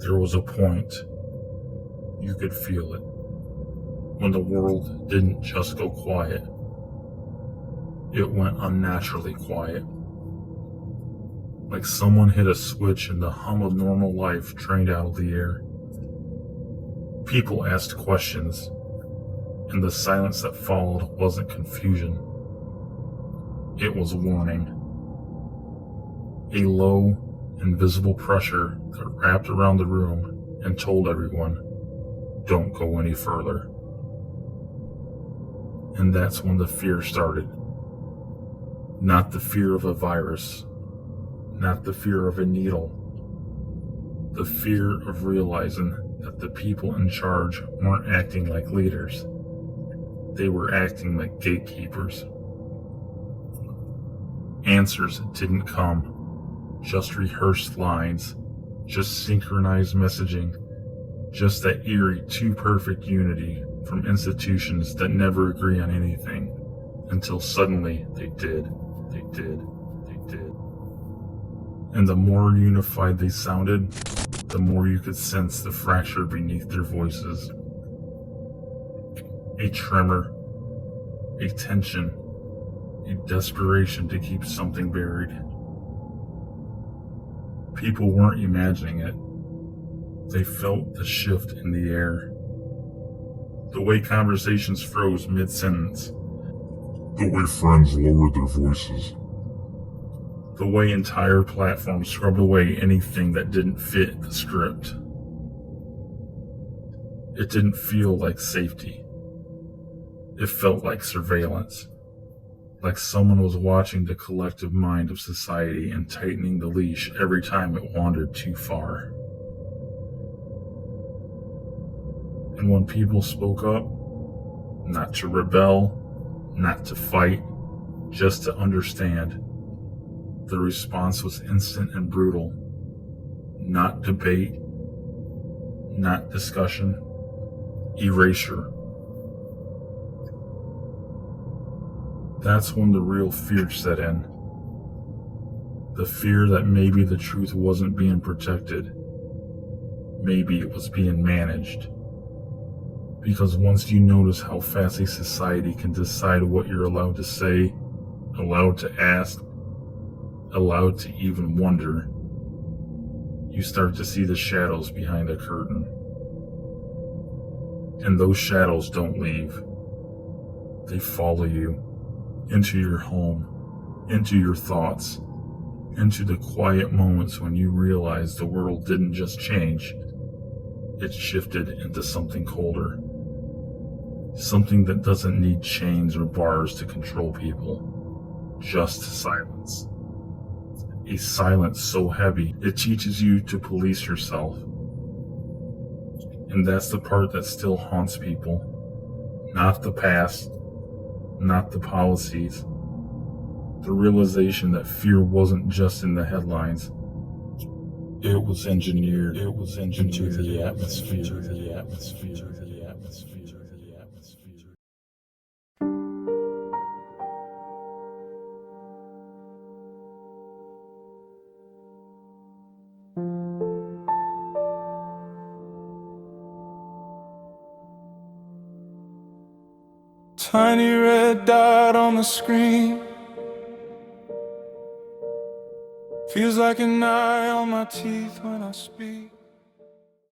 There was a point, you could feel it, when the world didn't just go quiet. It went unnaturally quiet. Like someone hit a switch and the hum of normal life drained out of the air. People asked questions, and the silence that followed wasn't confusion. It was warning. A low, invisible pressure that wrapped around the room and told everyone, don't go any further. And that's when the fear started. Not the fear of a virus, not the fear of a needle. The fear of realizing that the people in charge weren't acting like leaders. They were acting like gatekeepers. Answers didn't come, just rehearsed lines, just synchronized messaging, just that eerie too-perfect unity from institutions that never agree on anything, until suddenly they did. And the more unified they sounded, the more you could sense the fracture beneath their voices. A tremor, a tension, a desperation to keep something buried. People weren't imagining it. They felt the shift in the air. The way conversations froze mid-sentence. The way friends lowered their voices. The way entire platforms scrubbed away anything that didn't fit the script. It didn't feel like safety. It felt like surveillance. Like someone was watching the collective mind of society and tightening the leash every time it wandered too far. And when people spoke up, not to rebel, not to fight, just to understand, the response was instant and brutal. Not debate, not discussion, erasure. That's when the real fear set in. The fear that maybe the truth wasn't being protected. Maybe it was being managed. Because once you notice how fast a society can decide what you're allowed to say, allowed to ask, allowed to even wonder, you start to see the shadows behind the curtain. And those shadows don't leave. They follow you into your home, into your thoughts, into the quiet moments when you realize the world didn't just change, it shifted into something colder. Something that doesn't need chains or bars to control people. Just silence. A silence so heavy, it teaches you to police yourself. And that's the part that still haunts people. Not the past, not the policies. The realization that fear wasn't just in the headlines. It was engineered into the atmosphere. Tiny red dot on the screen feels like an eye on my teeth when I speak.